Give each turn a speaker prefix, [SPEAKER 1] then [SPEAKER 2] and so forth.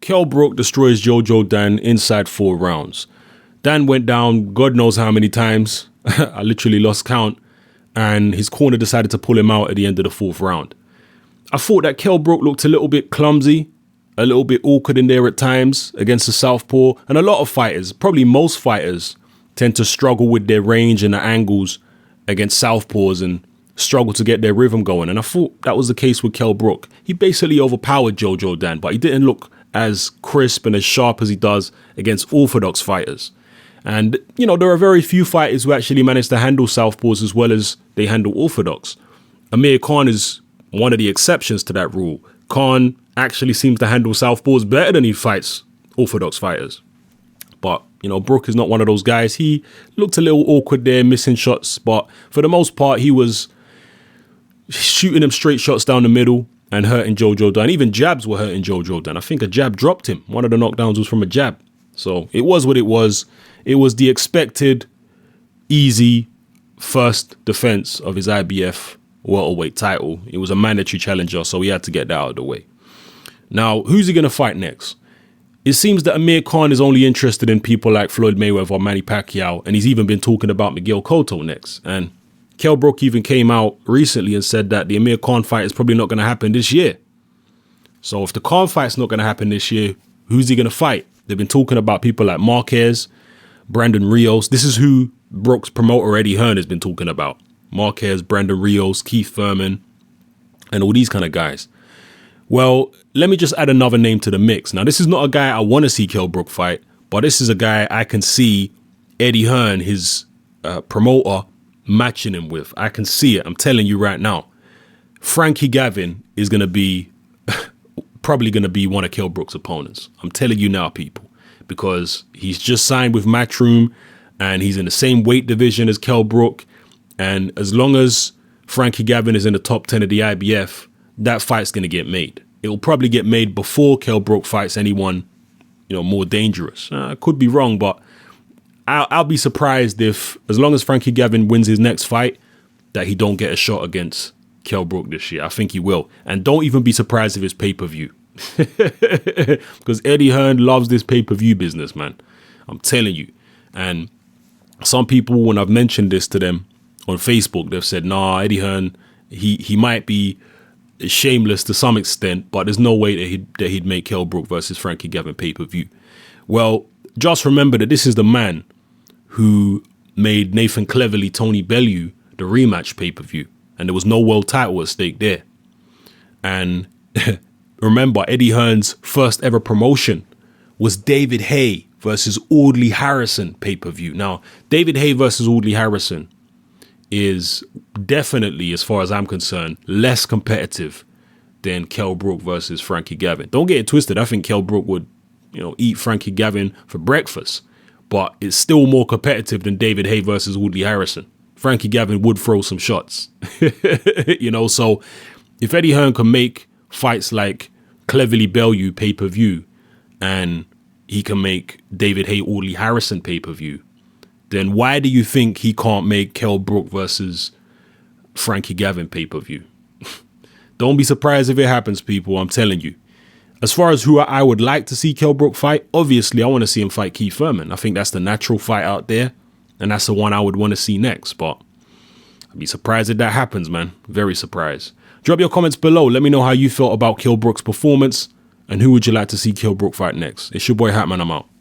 [SPEAKER 1] Kell Brook destroys Jojo Dan inside 4 rounds. Dan went down God knows how many times. I literally lost count. And his corner decided to pull him out at the end of the 4th round. I thought that Kell Brook looked a little bit clumsy, a little bit awkward in there at times against the southpaw. And a lot of fighters, probably most fighters, tend to struggle with their range and the angles against southpaws and struggle to get their rhythm going. And I thought that was the case with Kell Brook. He basically overpowered Jojo Dan, but he didn't look as crisp and as sharp as he does against orthodox fighters. And, you know, there are very few fighters who actually manage to handle southpaws as well as they handle orthodox. Amir Khan is one of the exceptions to that rule. Khan actually seems to handle southpaws better than he fights orthodox fighters. But, you know, Brook is not one of those guys. He looked a little awkward there, missing shots. But for the most part, he was shooting him straight shots down the middle and hurting Jojo Dan. Even jabs were hurting Jojo Dan. I think a jab dropped him. One of the knockdowns was from a jab. So it was what it was. It was the expected, easy first defense of his IBF welterweight title. It was a mandatory challenger, so he had to get that out of the way. Now, who's he going to fight next? It seems that Amir Khan is only interested in people like Floyd Mayweather or Manny Pacquiao, and he's even been talking about Miguel Cotto next. And Kell Brook even came out recently and said that the Amir Khan fight is probably not going to happen this year. So if the Khan fight's not going to happen this year, who's he going to fight? They've been talking about people like Marquez, Brandon Rios. This is who Brook's promoter Eddie Hearn has been talking about. Marquez, Brandon Rios, Keith Thurman, and all these kind of guys. Well, let me just add another name to the mix. Now, this is not a guy I want to see Kell Brook fight, but this is a guy I can see Eddie Hearn, his promoter, matching him with. I can see it. I'm telling you right now. Frankie Gavin is going to be probably going to be one of Kell Brook's opponents. I'm telling you now, people, because he's just signed with Matchroom and he's in the same weight division as Kell Brook. And as long as Frankie Gavin is in the top 10 of the IBF, that fight's going to get made. It will probably get made before Kell Brook fights anyone, you know, more dangerous. I could be wrong, but I'll be surprised if, as long as Frankie Gavin wins his next fight, that he don't get a shot against Kell Brook this year. I think he will. And don't even be surprised if it's pay-per-view. Because Eddie Hearn loves this pay-per-view business, man. I'm telling you. And some people, when I've mentioned this to them on Facebook, they've said, nah, Eddie Hearn, he might be shameless to some extent, but there's no way that he'd make Kell Brook versus Frankie Gavin pay-per-view. Well, just remember that this is the man who made Nathan Cleverly, Tony Bellew, the rematch pay-per-view. And there was no world title at stake there. And remember, Eddie Hearn's first ever promotion was David Haye versus Audley Harrison pay-per-view. Now, David Haye versus Audley Harrison is definitely, as far as I'm concerned, less competitive than Kell Brook versus Frankie Gavin. Don't get it twisted. I think Kell Brook would, you know, eat Frankie Gavin for breakfast, but it's still more competitive than David Haye versus Audley Harrison. Frankie Gavin would throw some shots, you know. So if Eddie Hearn can make fights like Cleverly Bellew pay-per-view and he can make David Haye Audley Harrison pay-per-view, then why do you think he can't make Kell Brook versus Frankie Gavin pay-per-view? Don't be surprised if it happens, people. I'm telling you. As far as who I would like to see Kell Brook fight, obviously I want to see him fight Keith Thurman. I think that's the natural fight out there, and that's the one I would want to see next. But I'd be surprised if that happens, man. Very surprised. Drop your comments below. Let me know how you felt about Kell Brook's performance, and who would you like to see Kell Brook fight next. It's your boy Hatman. I'm out.